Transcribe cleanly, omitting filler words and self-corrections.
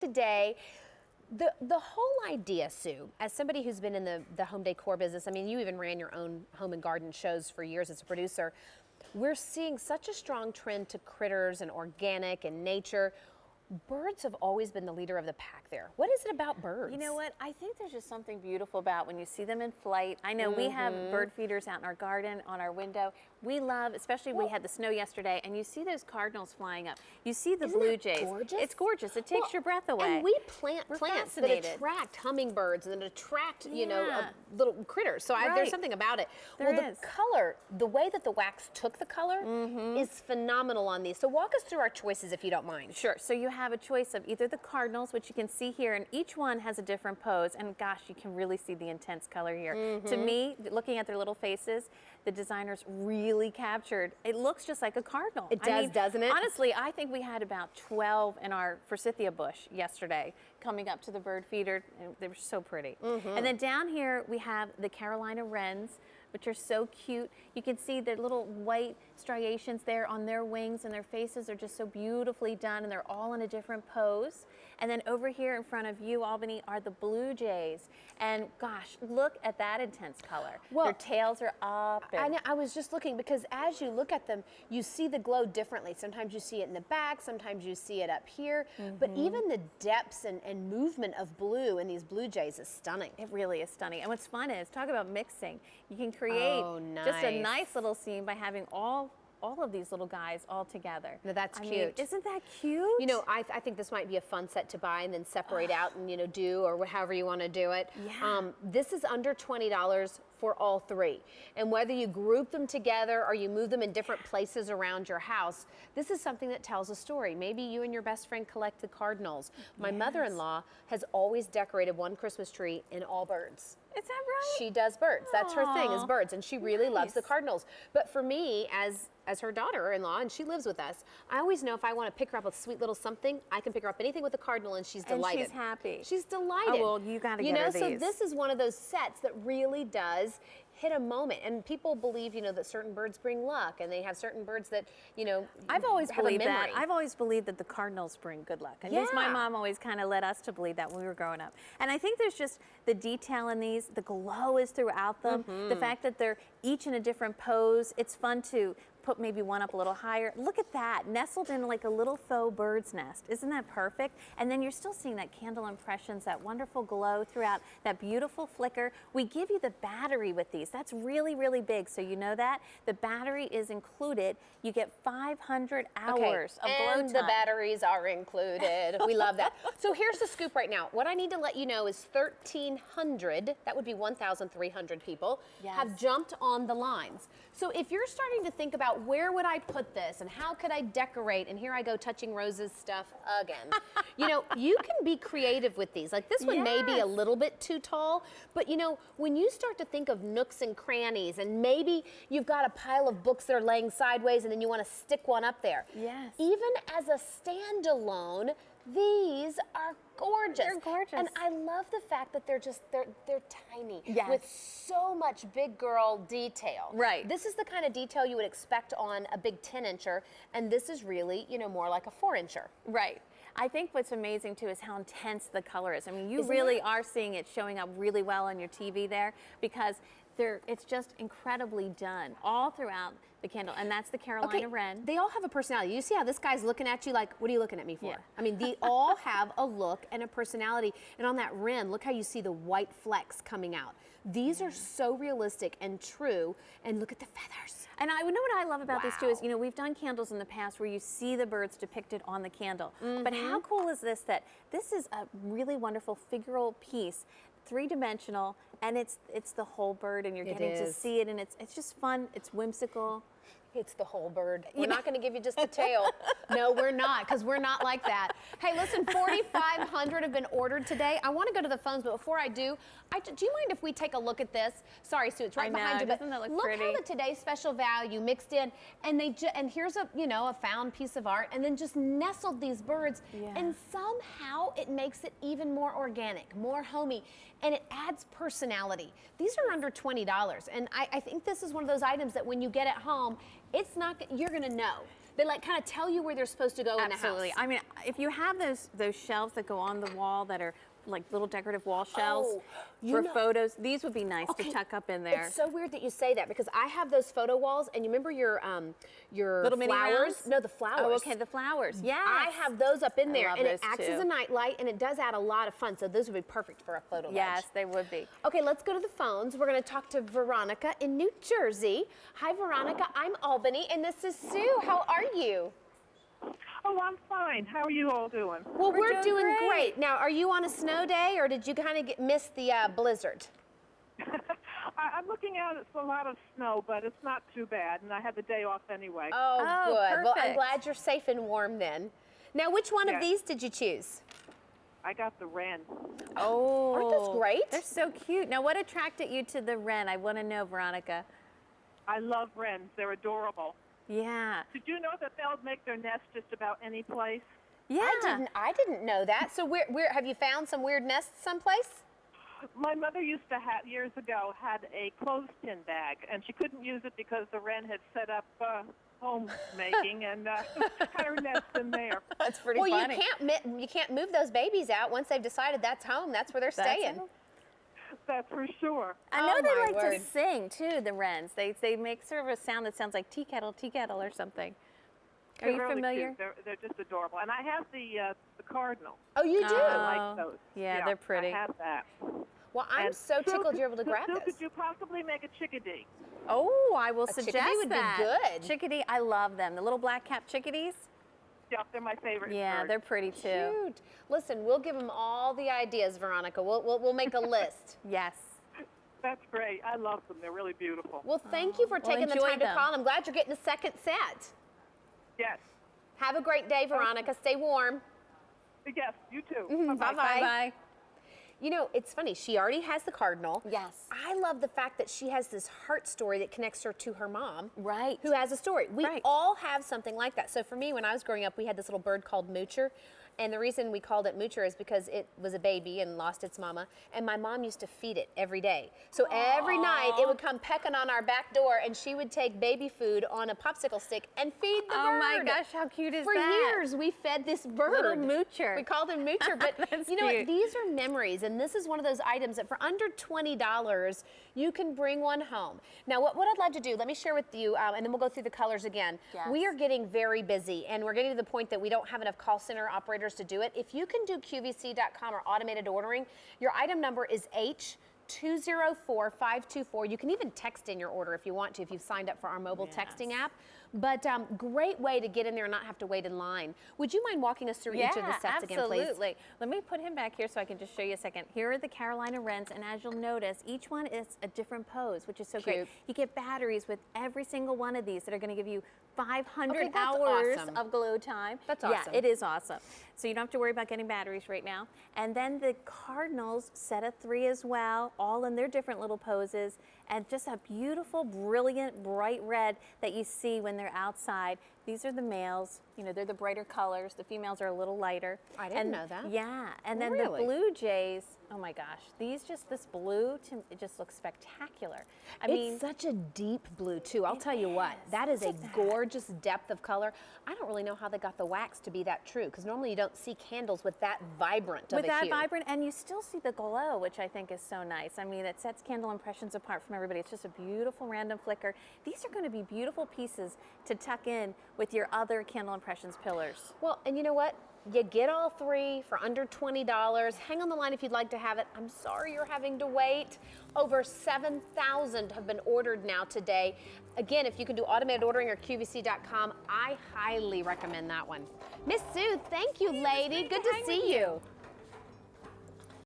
Today, the whole idea, Sue, as somebody who's been in the home decor business, I mean, you even ran your own home and garden shows for years as a producer. We're seeing such a strong trend to critters and organic and nature. Birds have always been the leader of the pack there. What is it about birds? You know what? I think there's just something beautiful about when you see them in flight. I know we have bird feeders out in our garden, on our window. We love, especially we had the snow yesterday, and you see those cardinals flying up. You see the blue jays. Gorgeous? It's gorgeous. It takes your breath away. And we plant plants that fascinated. attract hummingbirds and that attract, you know, little critters. So there's something about it. There the is. color, the way that the wax took the color is phenomenal on these. So walk us through our choices if you don't mind. Sure. So you have a choice of either the cardinals, which you can see here, and each one has a different pose. And gosh, you can really see the intense color here. To me, looking at their little faces, the designers really captured. It looks just like a cardinal. It does, doesn't it? Honestly, I think we had about 12 in our forsythia bush yesterday coming up to the bird feeder. And they were so pretty. And then down here we have the Carolina wrens, which are so cute. You can see their little white striations there on their wings, and their faces are just so beautifully done, and they're all in a different pose. And then over here in front of you, Albany, are the blue jays. And gosh, look at that intense color. Well, their tails are up. I was just looking, because as you look at them, you see the glow differently. Sometimes you see it in the back, sometimes you see it up here. But even the depths and movement of blue in these blue jays is stunning. It really is stunning. And what's fun is, talk about mixing. You can create just a nice little scene by having all of these little guys all together. Now that's cute. Mean, isn't that cute? You know, I think this might be a fun set to buy and then separate out and, you know, do or however you want to do it. Yeah. This is under $20 for all three. And whether you group them together or you move them in different places around your house, this is something that tells a story. Maybe you and your best friend collect the cardinals. My mother-in-law has always decorated one Christmas tree in all birds. Is that right? She does birds. That's her thing, is birds, and she really loves the Nice. cardinals. But for me, as her daughter-in-law, and she lives with us, I always know if I want to pick her up a sweet little something, I can pick her up anything with a cardinal, and she's delighted. And she's happy. She's delighted. Oh, well, you got to get her so these. this is one of those sets that really does hit a moment. And people believe, you know, that certain birds bring luck, and they have certain birds that, you know, I've always have believed a memory. that. I've always believed that the cardinals bring good luck. At least my mom always kind of led us to believe that when we were growing up. And I think there's just the detail in these, the glow is throughout them, the fact that they're each in a different pose. It's fun to put maybe one up a little higher. Look at that, nestled in like a little faux bird's nest. Isn't that perfect? And then you're still seeing that candle impressions, that wonderful glow throughout, that beautiful flicker. We give you the battery with these. That's really, really big, so you know that. The battery is included. You get 500 hours of glow time. And the batteries are included. We love that. So here's the scoop right now. What I need to let you know is 1,300, that would be 1,300 people, have jumped on the lines. So if you're starting to think about where would I put this and how could I decorate, and here I go touching Rose's stuff again. You know, you can be creative with these. Like this one may be a little bit too tall, but you know, when you start to think of nooks and crannies, and maybe you've got a pile of books that are laying sideways and then you want to stick one up there. Yes. Even as a standalone, these are gorgeous. They're gorgeous. And I love the fact that they're tiny Yes. with so much big girl detail. Right. This is the kind of detail you would expect on a big 10-incher, and this is really, you know, more like a 4-incher. Right. I think what's amazing too is how intense the color is. I mean, you Isn't really it? are seeing it showing up really well on your TV there, because it's just incredibly done all throughout the candle. And that's the Carolina wren. They all have a personality. You see how this guy's looking at you like, what are you looking at me for? Yeah. I mean, they all have a look and a personality. And on that wren, look how you see the white flecks coming out. These are so realistic and true. And look at the feathers. And I know what I love about this too is, you know, we've done candles in the past where you see the birds depicted on the candle. But how cool is this, that this is a really wonderful figural piece, three-dimensional, and it's the whole bird, and you're getting to see it, and it's just fun. It's whimsical. It's the whole bird. We're not going to give you just the tail. No, we're not, because we're not like that. Hey, listen, 4,500 have been ordered today. I want to go to the phones, but before I do you mind if we take a look at this? Sorry, Sue, it's right behind you. But doesn't that look look pretty? how the today's special value mixed in, and and here's a found piece of art, and then just nestled these birds, and somehow it makes it even more organic, more homey, and it adds personality. These are under $20, and I think this is one of those items that when you get at home, you're going to know They like kind of tell you where they're supposed to go in the house. Absolutely. I mean, if you have those shelves that go on the wall that are like little decorative wall shelves for photos, these would be nice to tuck up in there. It's so weird that you say that because I have those photo walls, and you remember your little mini flowers? rounds? No, the flowers. Oh, okay, the flowers. Yes. I have those up in there, love and it those acts too. as a night light, and it does add a lot of fun. So those would be perfect for a photo Yes, ledge. they would be. Okay, let's go to the phones. We're going to talk to Veronica in New Jersey. Hi, Veronica. I'm Albany, and this is Sue. How are you? Oh, I'm fine. How are you all doing? Well, we're doing great. great. Now, are you on a snow day, or did you kind of miss the blizzard? I'm looking out at a lot of snow, but it's not too bad, and I had the day off anyway. Oh, Oh, good. Well, I'm perfect. glad you're safe and warm then. Now, which one of Yes. these did you choose? I got the wren. Oh, Aren't those great? They're so cute. Now, what attracted you to the wren? I want to know, Veronica. I love wrens. They're adorable. Yeah. Did you know that they'll make their nest just about any place? Yeah. I didn't know that. So where have you found some weird nests someplace? My mother used to have, years ago, had a clothespin bag, and she couldn't use it because the wren had set up homemaking and had her nest in there. That's pretty Well, funny. you can't move those babies out once they've decided that's home. That's where they're staying. That's for sure. I know Oh, they my like word. to sing too, the wrens. They make sort of a sound that sounds like tea kettle or something. Are They're you really familiar? Cute. They're just adorable. And I have the cardinal. Oh, you do? I Oh, like those. yeah, they're pretty. I have that. Well, I'm And so Sue, tickled you're able to grab Sue, this. could you possibly make a chickadee? Oh, I will chickadee suggest would be that. good. Chickadee, I love them. The little black-capped chickadees. Yeah, they're my favorite Yeah, bird. they're pretty too. Cute. Listen, we'll give them all the ideas, Veronica. We'll make a list. Yes. That's great. I love them. They're really beautiful. Well, thank you for Well, taking the enjoy time to them. call. I'm glad you're getting a second set. Yes. Have a great day, Veronica. Stay warm. Yes, you too. Bye-bye. Bye-bye. You know, it's funny. She already has the cardinal. Yes. I love the fact that she has this heart story that connects her to her mom. Right. Who has a story. We Right. all have something like that. So for me, when I was growing up, we had this little bird called Moocher. And the reason we called it Moocher is because it was a baby and lost its mama. And my mom used to feed it every day. So every night it would come pecking on our back door, and she would take baby food on a popsicle stick and feed the bird. Oh my gosh, how cute is For that? years, we fed this bird. Little Moocher. We called him Moocher. But That's you know what? cute. These are memories, and this is one of those items that for under $20, you can bring one home. Now, what I'd love to do, let me share with you, and then we'll go through the colors again. Yes. We are getting very busy, and we're getting to the point that we don't have enough call center operators to do it. If you can do QVC.com or automated ordering, your item number is H204524. You can even text in your order if you want to, if you've signed up for our mobile texting app. But great way to get in there and not have to wait in line. Would you mind walking us through each of the sets again, please? Absolutely. Let me put him back here so I can just show you a second. Here are the Carolina wrens, and as you'll notice, each one is a different pose, which is so great. Cute. You get batteries with every single one of these that are going to give you 500 Okay, that's hours awesome. of glow time. That's awesome. Yeah, it is awesome. So you don't have to worry about getting batteries right now. And then the Cardinals, set of 3 as well, all in their different little poses, and just a beautiful, brilliant, bright red that you see when they're outside. These are the males. You know, they're the brighter colors. The females are a little lighter. I didn't know that. Yeah, and then Really? the Blue Jays, oh my gosh, this blue, it just looks spectacular. I mean, It's such a deep blue, too. I'll tell you what, that is a gorgeous depth of color. I don't really know how they got the wax to be that true, because normally you don't see candles with that vibrant of with a that hue. vibrant, and you still see the glow, which I think is so nice. I mean, it sets Candle Impressions apart from everybody. It's just a beautiful random flicker. These are going to be beautiful pieces to tuck in with your other Candle Impressions pillars. Well, and you know what? You get all 3 for under $20. Hang on the line if you'd like to have it. I'm sorry you're having to wait. Over 7,000 have been ordered now today. Again, if you can do automated ordering or QVC.com, I highly recommend that one. Miss Sue, thank you, lady. Good to see you.